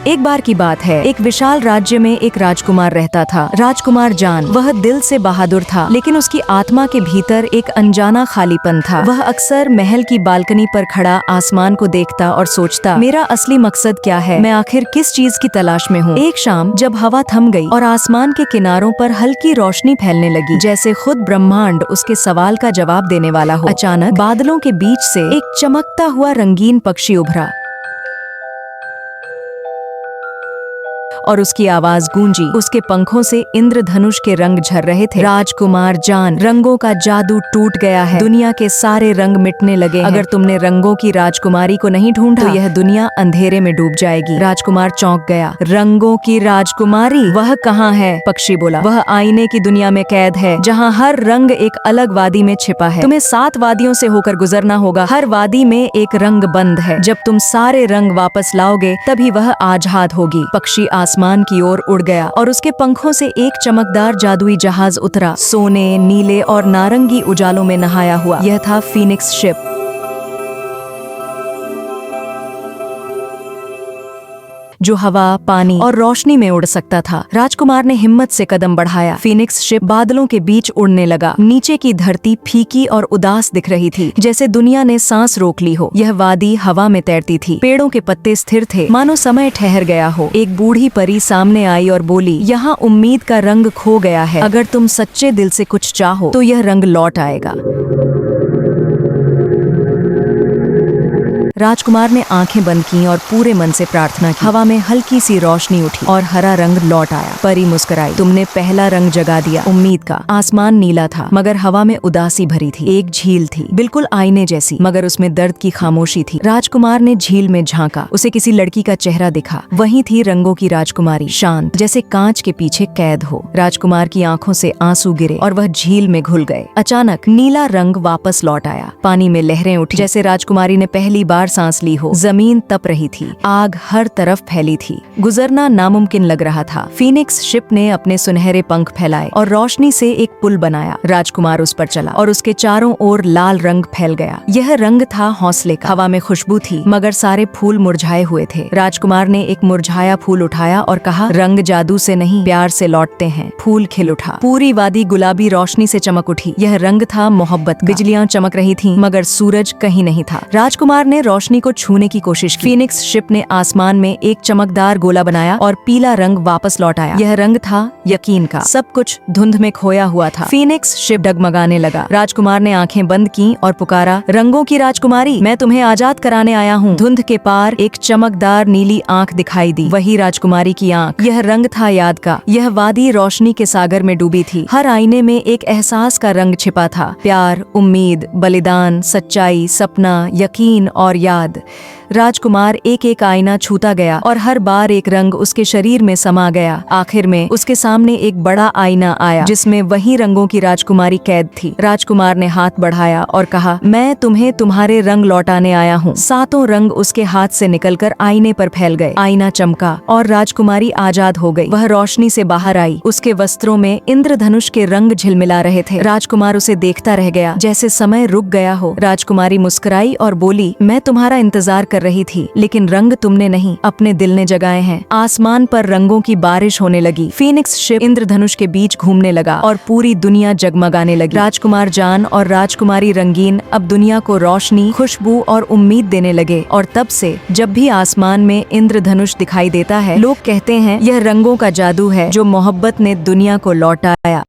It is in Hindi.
एक बार की बात है, एक विशाल राज्य में एक राजकुमार रहता था। राजकुमार जान, वह दिल से बहादुर था, लेकिन उसकी आत्मा के भीतर एक अनजाना खालीपन था। वह अक्सर महल की बालकनी पर खड़ा आसमान को देखता और सोचता, मेरा असली मकसद क्या है, मैं आखिर किस चीज की तलाश में हूँ। एक शाम जब हवा थम गई और आसमान के किनारों पर हल्की रोशनी फैलने लगी, जैसे खुद ब्रह्मांड उसके सवाल का जवाब देने वाला हो, अचानक बादलों के बीच से एक चमकता हुआ रंगीन पक्षी उभरा और उसकी आवाज गूंजी। उसके पंखों से इंद्रधनुष के रंग झर रहे थे। राजकुमार जान, रंगों का जादू टूट गया है, दुनिया के सारे रंग मिटने लगे हैं। अगर तुमने रंगों की राजकुमारी को नहीं ढूंढा तो यह दुनिया अंधेरे में डूब जाएगी। राजकुमार चौंक गया। रंगों की राजकुमारी, वह कहाँ है? पक्षी बोला, वह आईने की दुनिया में कैद है, जहाँ हर रंग एक अलग वादी में छिपा है। तुम्हें 7 वादियों से होकर गुजरना होगा, हर वादी में एक रंग बंद है। जब तुम सारे रंग वापस लाओगे तभी वह आजाद होगी। पक्षी आसमान की ओर उड़ गया और उसके पंखों से एक चमकदार जादुई जहाज उतरा, सोने, नीले और नारंगी उजालों में नहाया हुआ। यह था फीनिक्स शिप, जो हवा, पानी और रोशनी में उड़ सकता था। राजकुमार ने हिम्मत से कदम बढ़ाया। फीनिक्स शिप बादलों के बीच उड़ने लगा। नीचे की धरती फीकी और उदास दिख रही थी, जैसे दुनिया ने सांस रोक ली हो। यह वादी हवा में तैरती थी, पेड़ों के पत्ते स्थिर थे, मानो समय ठहर गया हो। एक बूढ़ी परी सामने आई और बोली, यहाँ उम्मीद का रंग खो गया है, अगर तुम सच्चे दिल से कुछ चाहो तो यह रंग लौट आएगा। राजकुमार ने आंखें बंद की और पूरे मन से प्रार्थना की। हवा में हल्की सी रोशनी उठी और हरा रंग लौट आया। परी मुस्कुराई, तुमने पहला रंग जगा दिया, उम्मीद का। आसमान नीला था, मगर हवा में उदासी भरी थी। एक झील थी, बिल्कुल आईने जैसी, मगर उसमें दर्द की खामोशी थी। राजकुमार ने झील में झांका, उसे किसी लड़की का चेहरा दिखा। वही थी रंगों की राजकुमारी, शांत, जैसे कांच के पीछे कैद हो। राजकुमार की आंखों से आंसू गिरे और वह झील में घुल गए। अचानक नीला रंग वापस लौट आया। पानी में लहरें उठी, जैसे राजकुमारी ने पहली बार सांस ली हो। जमीन तप रही थी, आग हर तरफ फैली थी, गुजरना नामुमकिन लग रहा था। फीनिक्स शिप ने अपने सुनहरे पंख फैलाए और रोशनी से एक पुल बनाया। राजकुमार उस पर चला और उसके चारों ओर लाल रंग फैल गया। यह रंग था हौसले का। हवा में खुशबू थी, मगर सारे फूल मुरझाए हुए थे। राजकुमार ने एक मुरझाया फूल उठाया और कहा, रंग जादू से नहीं, प्यार से लौटते हैं। फूल खिल उठा, पूरी वादी गुलाबी रोशनी से चमक उठी। यह रंग था मोहब्बत का। बिजलियां चमक रही थीं, मगर सूरज कहीं नहीं था। राजकुमार ने रोशनी को छूने की कोशिश की। फीनिक्स शिप ने आसमान में एक चमकदार गोला बनाया और पीला रंग वापस लौट आया। यह रंग था यकीन का। सब कुछ धुंध में खोया हुआ था। फीनिक्स शिप डगमगाने लगा। राजकुमार ने आंखें बंद की और पुकारा, रंगों की राजकुमारी, मैं तुम्हें आजाद कराने आया हूँ। धुंध के पार एक चमकदार नीली आंख दिखाई दी, वही राजकुमारी की आंख। यह रंग था याद का। यह वादी रोशनी के सागर में डूबी थी। हर आईने में एक एहसास का रंग छिपा था, प्यार, उम्मीद, बलिदान, सच्चाई, सपना, यकीन और याद। राजकुमार एक एक आईना छूता गया और हर बार एक रंग उसके शरीर में समा गया। आखिर में उसके सामने एक बड़ा आईना आया, जिसमें वही रंगों की राजकुमारी कैद थी। राजकुमार ने हाथ बढ़ाया और कहा, मैं तुम्हें तुम्हारे रंग लौटाने आया हूँ। 7 रंग उसके हाथ से निकलकर आईने पर फैल गए। आईना चमका और राजकुमारी आजाद हो गई। वह रोशनी से बाहर आई। उसके वस्त्रों में इंद्रधनुष के रंग झिलमिला रहे थे। राजकुमार उसे देखता रह गया, जैसे समय रुक गया हो। राजकुमारी मुस्कुराई और बोली, मैं तुम्हारा इंतजार कर रही थी, लेकिन रंग तुमने नहीं, अपने दिल ने जगाए हैं। आसमान पर रंगों की बारिश होने लगी। फीनिक्स शिप इंद्रधनुष के बीच घूमने लगा और पूरी दुनिया जगमगाने लगी। राजकुमार जान और राजकुमारी रंगीन अब दुनिया को रोशनी, खुशबू और उम्मीद देने लगे। और तब से जब भी आसमान में इंद्रधनुष दिखाई देता है, लोग कहते हैं, यह रंगों का जादू है जो मोहब्बत ने दुनिया को लौटाया।